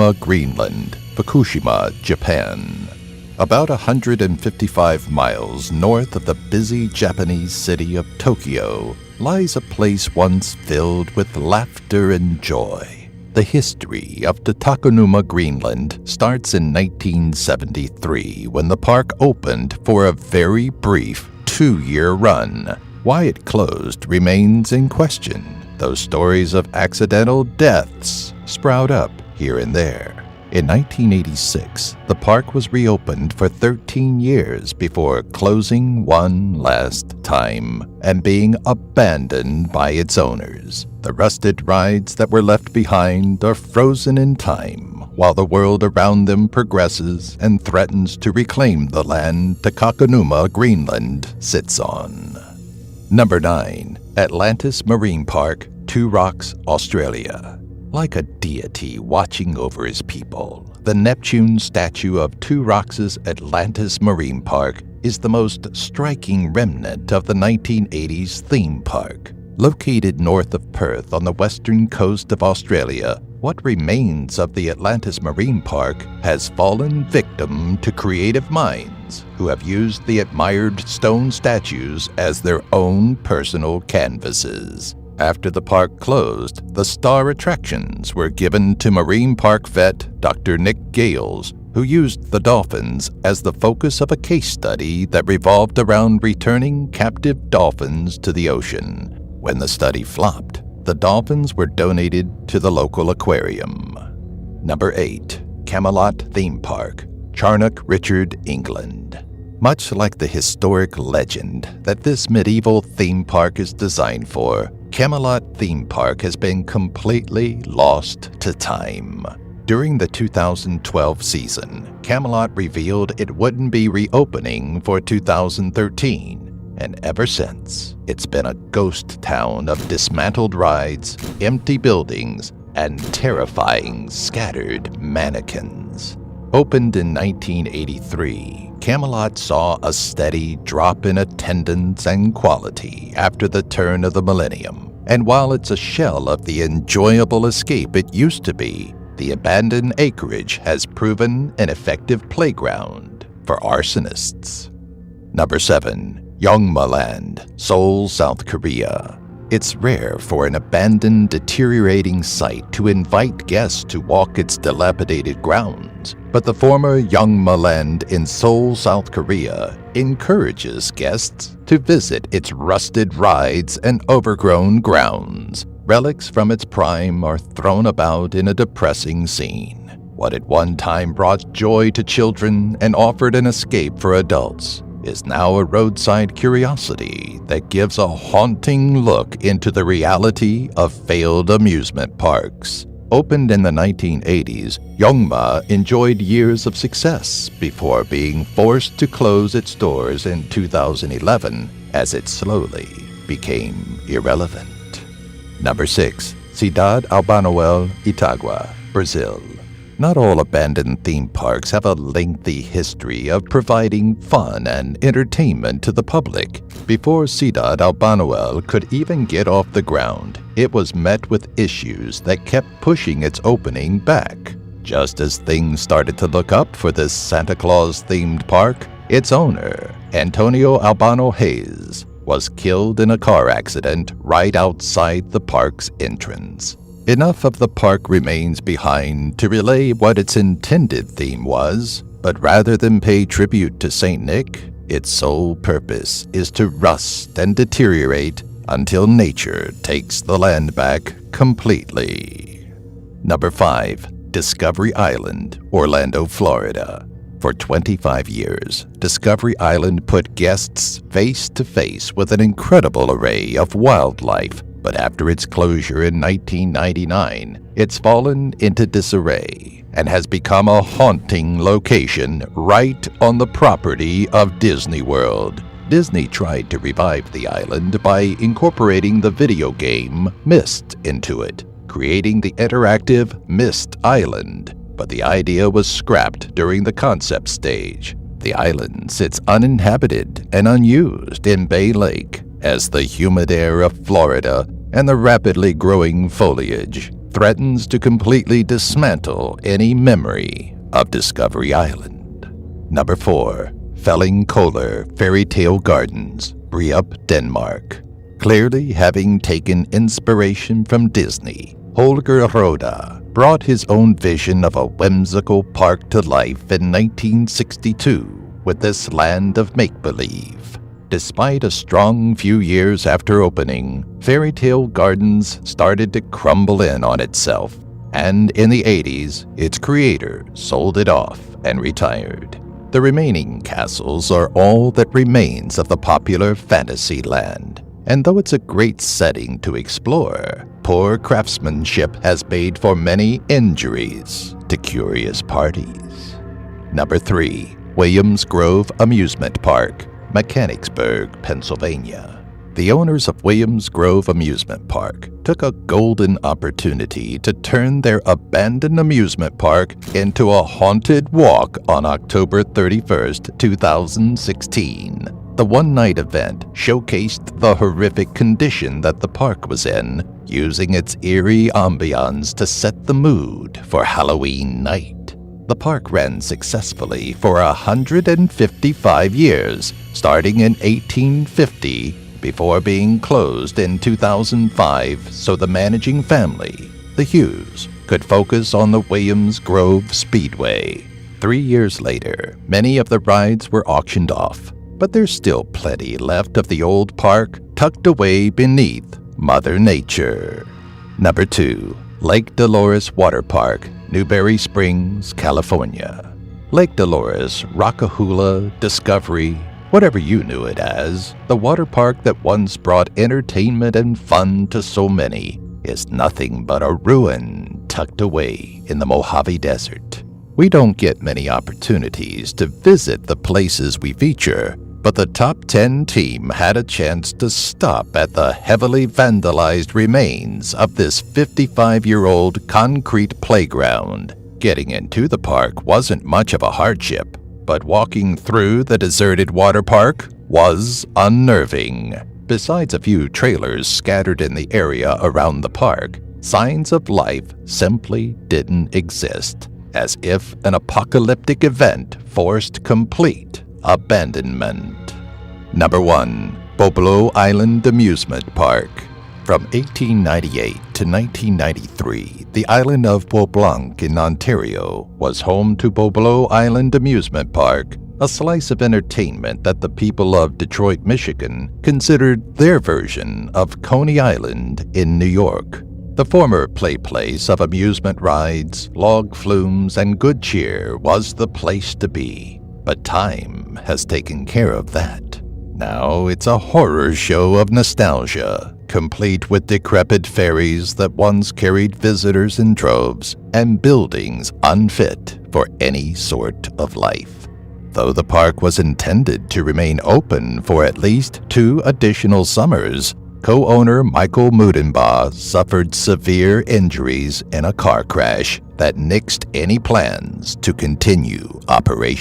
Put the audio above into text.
Takanuma, Greenland, Fukushima, Japan. About 155 miles north of the busy Japanese city of Tokyo lies a place once filled with laughter and joy. The history of the Takanuma, Greenland starts in 1973 when the park opened for a very brief 2-year run. Why it closed remains in question, though stories of accidental deaths sprout up here and there. In 1986, the park was reopened for 13 years before closing one last time and being abandoned by its owners. The rusted rides that were left behind are frozen in time, while the world around them progresses and threatens to reclaim the land Takanuma, Greenland sits on. Number 9. Atlantis Marine Park, Two Rocks, Australia. Like a deity watching over his people, the Neptune statue of Two Rocks' Atlantis Marine Park is the most striking remnant of the 1980s theme park. Located north of Perth on the western coast of Australia, what remains of the Atlantis Marine Park has fallen victim to creative minds who have used the admired stone statues as their own personal canvases. After the park closed, the star attractions were given to Marine Park vet Dr. Nick Gales, who used the dolphins as the focus of a case study that revolved around returning captive dolphins to the ocean. When the study flopped, the dolphins were donated to the local aquarium. Number 8. Camelot Theme Park, Charnock, Richard, England. Much like the historic legend that this medieval theme park is designed for, Camelot Theme Park has been completely lost to time. During the 2012 season, Camelot revealed it wouldn't be reopening for 2013, and ever since, it's been a ghost town of dismantled rides, empty buildings, and terrifying scattered mannequins. Opened in 1983, Camelot saw a steady drop in attendance and quality after the turn of the millennium. And while it's a shell of the enjoyable escape it used to be, the abandoned acreage has proven an effective playground for arsonists. Number 7. Milland, Seoul, South Korea. It's rare for an abandoned, deteriorating site to invite guests to walk its dilapidated grounds, but the former Milland in Seoul, South Korea encourages guests to visit its rusted rides and overgrown grounds. Relics from its prime are thrown about in a depressing scene. What at one time brought joy to children and offered an escape for adults is now a roadside curiosity that gives a haunting look into the reality of failed amusement parks. Opened in the 1980s, Yongma enjoyed years of success before being forced to close its doors in 2011 as it slowly became irrelevant. Number 6. Cidade Albano, Itagua, Brazil. Not all abandoned theme parks have a lengthy history of providing fun and entertainment to the public. Before Cidade Albano could even get off the ground, it was met with issues that kept pushing its opening back. Just as things started to look up for this Santa Claus-themed park, its owner, Antonio Albano Hayes, was killed in a car accident right outside the park's entrance. Enough of the park remains behind to relay what its intended theme was, but rather than pay tribute to St. Nick, its sole purpose is to rust and deteriorate until nature takes the land back completely. Number 5. Discovery Island, Orlando, Florida. For 25 years, Discovery Island put guests face to face with an incredible array of wildlife. But after its closure in 1999, it's fallen into disarray and has become a haunting location right on the property of Disney World. Disney tried to revive the island by incorporating the video game Myst into it, creating the interactive Myst Island, but the idea was scrapped during the concept stage. The island sits uninhabited and unused in Bay Lake, as the humid air of Florida and the rapidly growing foliage threatens to completely dismantle any memory of Discovery Island. Number 4. Fairytale Fairytale Gardens, Briup, Denmark. Clearly having taken inspiration from Disney, Holger Roda brought his own vision of a whimsical park to life in 1962 with this land of make-believe. Despite a strong few years after opening, Fairytale Gardens started to crumble in on itself, and in the 80s, its creator sold it off and retired. The remaining castles are all that remains of the popular fantasy land, and though it's a great setting to explore, poor craftsmanship has made for many injuries to curious parties. Number 3. Williams Grove Amusement Park, Mechanicsburg, Pennsylvania. The owners of Williams Grove Amusement Park took a golden opportunity to turn their abandoned amusement park into a haunted walk on October 31st, 2016. The one-night event showcased the horrific condition that the park was in, using its eerie ambiance to set the mood for Halloween night. The park ran successfully for 155 years, starting in 1850, before being closed in 2005 so the managing family, the Hughes, could focus on the Williams Grove Speedway. 3 years later, many of the rides were auctioned off, but there's still plenty left of the old park tucked away beneath Mother Nature. Number 2. Lake Dolores Water Park, Newberry Springs, California. Lake Dolores, Rockahula, Discovery, whatever you knew it as, the water park that once brought entertainment and fun to so many, is nothing but a ruin tucked away in the Mojave Desert. We don't get many opportunities to visit the places we feature, but the Top 10 team had a chance to stop at the heavily vandalized remains of this 55-year-old concrete playground. Getting into the park wasn't much of a hardship, but walking through the deserted water park was unnerving. Besides a few trailers scattered in the area around the park, signs of life simply didn't exist, as if an apocalyptic event forced complete abandonment. Number 1. Pablo Island Amusement Park. From 1898 to 1993, the island of Beaublanc in Ontario was home to Pablo Island Amusement Park, a slice of entertainment that the people of Detroit, Michigan considered their version of Coney Island in New York. The former play place of amusement rides, log flumes, and good cheer was the place to be. But time has taken care of that. Now it's a horror show of nostalgia, complete with decrepit ferries that once carried visitors in droves and buildings unfit for any sort of life. Though the park was intended to remain open for at least 2 additional summers, co-owner Michael Mudenbaugh suffered severe injuries in a car crash that nixed any plans to continue operation.